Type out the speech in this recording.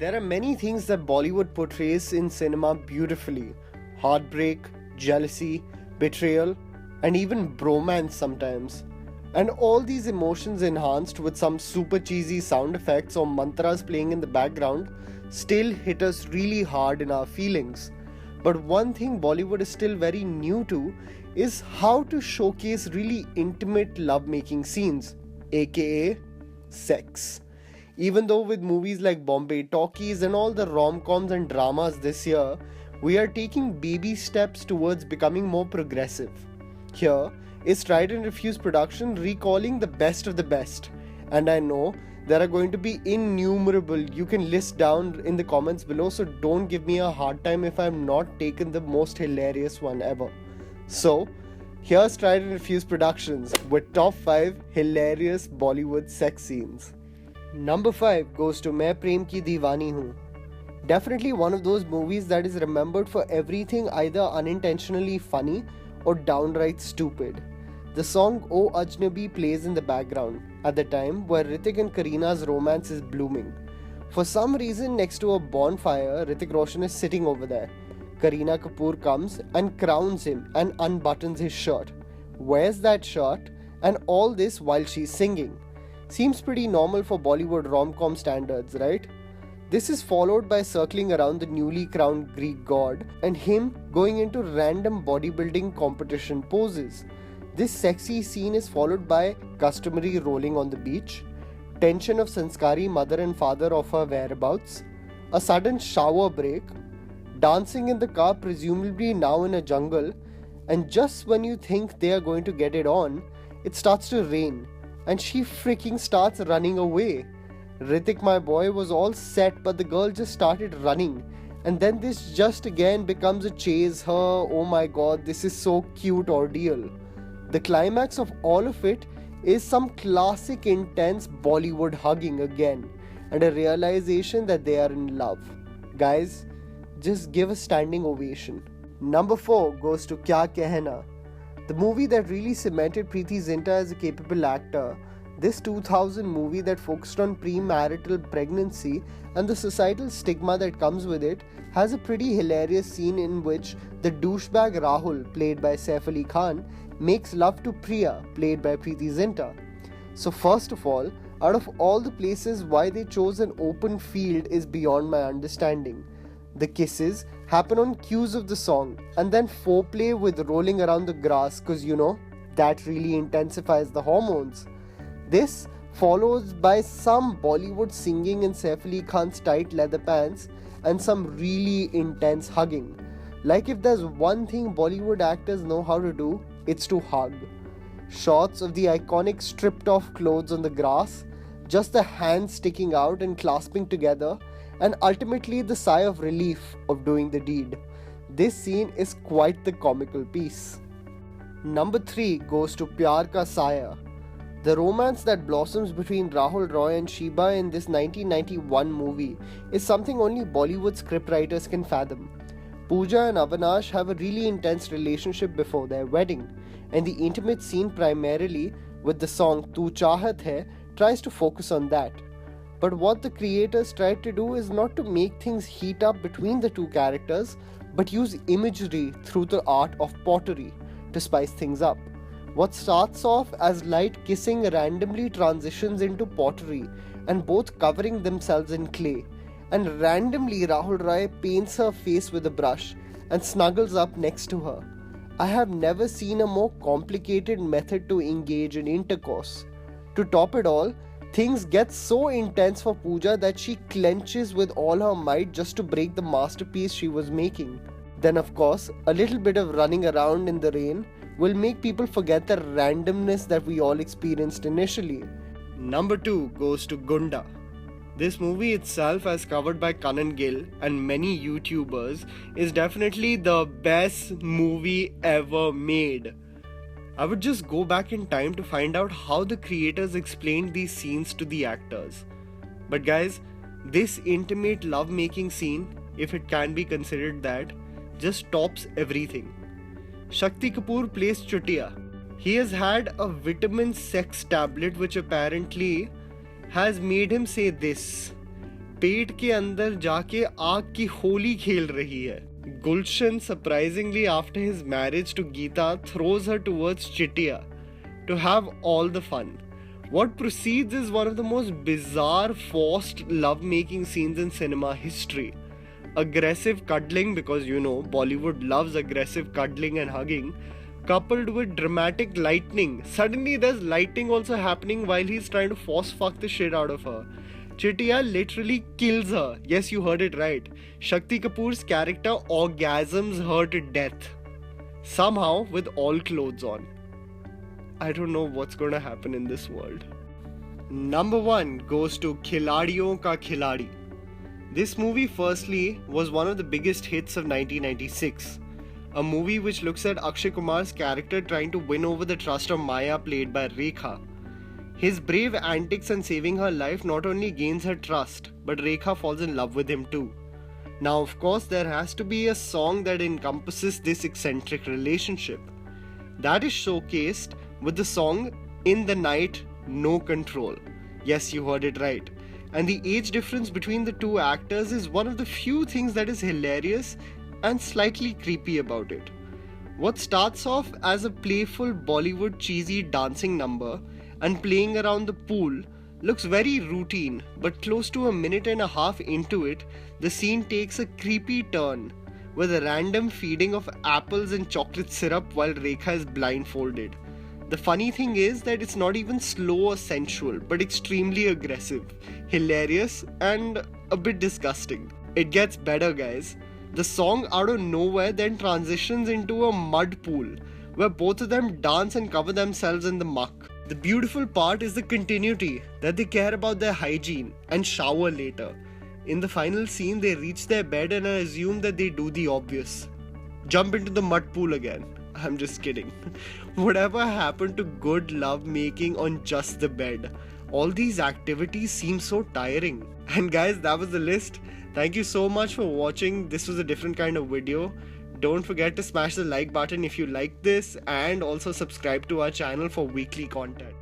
There are many things that Bollywood portrays in cinema beautifully: heartbreak, jealousy, betrayal, and even bromance sometimes. And all these emotions enhanced with some super cheesy sound effects or mantras playing in the background still hit us really hard in our feelings. But one thing Bollywood is still very new to is how to showcase really intimate lovemaking scenes, aka sex. Even though with movies like Bombay Talkies and all the rom-coms and dramas this year, we are taking baby steps towards becoming more progressive. Here is Tried and Refused production recalling the best of the best. And I know there are going to be innumerable you can list down in the comments below, so don't give me a hard time if I'm not taken the most hilarious one ever. So, here's Tried and Refused productions with top 5 hilarious Bollywood sex scenes. Number 5 goes to Main Prem Ki Divani Hoon. Definitely one of those movies that is remembered for everything either unintentionally funny or downright stupid. The song O Ajnabi plays in the background at the time where Hrithik and Kareena's romance is blooming. For some reason, next to a bonfire, Hrithik Roshan is sitting over there. Kareena Kapoor comes and crowns him and unbuttons his shirt, wears that shirt, and all this while she's singing. Seems pretty normal for Bollywood rom-com standards, right? This is followed by circling around the newly crowned Greek god and him going into random bodybuilding competition poses. This sexy scene is followed by customary rolling on the beach, tension of sanskari mother and father of her whereabouts, a sudden shower break, dancing in the car presumably now in a jungle, and just when you think they are going to get it on, it starts to rain and she freaking starts running away. Hrithik, my boy, was all set, but the girl just started running. And then this just again becomes a chase her. Oh my god, this is so cute ordeal. The climax of all of it is some classic intense Bollywood hugging again, and a realization that they are in love. Guys, just give a standing ovation. Number 4 goes to Kya Kehna. The movie that really cemented Preeti Zinta as a capable actor. This 2000 movie that focused on premarital pregnancy and the societal stigma that comes with it has a pretty hilarious scene in which the douchebag Rahul, played by Saif Ali Khan, makes love to Priya, played by Preeti Zinta. So first of all, out of all the places why they chose an open field is beyond my understanding. The kisses happen on cues of the song and then foreplay with rolling around the grass, cause that really intensifies the hormones. This follows by some Bollywood singing in Saif Ali Khan's tight leather pants and some really intense hugging. Like if there's one thing Bollywood actors know how to do, it's to hug. Shots of the iconic stripped off clothes on the grass, just the hands sticking out and clasping together, and ultimately the sigh of relief of doing the deed. This scene is quite the comical piece. Number 3 goes to Pyaar Ka Saya. The romance that blossoms between Rahul Roy and Sheba in this 1991 movie is something only Bollywood scriptwriters can fathom. Pooja and Avinash have a really intense relationship before their wedding, and the intimate scene primarily with the song Tu Chahat Hai tries to focus on that. But what the creators tried to do is not to make things heat up between the two characters, but use imagery through the art of pottery to spice things up. What starts off as light kissing randomly transitions into pottery and both covering themselves in clay. And randomly Rahul Rai paints her face with a brush and snuggles up next to her. I have never seen a more complicated method to engage in intercourse. To top it all, things get so intense for Pooja that she clenches with all her might just to break the masterpiece she was making. Then of course, a little bit of running around in the rain will make people forget the randomness that we all experienced initially. Number 2 goes to Gunda. This movie itself, as covered by Kanan Gill and many YouTubers, is definitely the best movie ever made. I would just go back in time to find out how the creators explained these scenes to the actors. But guys, this intimate love-making scene, if it can be considered that, just tops everything. Shakti Kapoor plays Chutiya. He has had a vitamin sex tablet which apparently has made him say this: पेट के अंदर जाके आग की होली खेल रही है. Gulshan, surprisingly after his marriage to Geeta, throws her towards Chittiya to have all the fun. What proceeds is one of the most bizarre, forced love-making scenes in cinema history. Aggressive cuddling, because you know Bollywood loves aggressive cuddling and hugging, coupled with dramatic lightning. Suddenly there's lighting also happening while he's trying to force fuck the shit out of her. Chittiya literally kills her. Yes, you heard it right. Shakti Kapoor's character orgasms her to death. Somehow with all clothes on. I don't know what's gonna happen in this world. Number 1 goes to Khiladiyon Ka Khiladi. This movie firstly was one of the biggest hits of 1996. A movie which looks at Akshay Kumar's character trying to win over the trust of Maya, played by Rekha. His brave antics and saving her life not only gains her trust, but Rekha falls in love with him too. Now of course there has to be a song that encompasses this eccentric relationship. That is showcased with the song In the Night, No Control. Yes, you heard it right. And the age difference between the two actors is one of the few things that is hilarious and slightly creepy about it. What starts off as a playful Bollywood cheesy dancing number and playing around the pool looks very routine, but close to a minute and a half into it, the scene takes a creepy turn with a random feeding of apples and chocolate syrup while Rekha is blindfolded. The funny thing is that it's not even slow or sensual, but extremely aggressive, hilarious, and a bit disgusting. It gets better, guys. The song out of nowhere then transitions into a mud pool where both of them dance and cover themselves in the muck. The beautiful part is the continuity, that they care about their hygiene and shower later. In the final scene, they reach their bed and I assume that they do the obvious. Jump into the mud pool again. I'm just kidding. Whatever happened to good love making on just the bed? All these activities seem so tiring. And guys, that was the list. Thank you so much for watching. This was a different kind of video. Don't forget to smash the like button if you like this, and also subscribe to our channel for weekly content.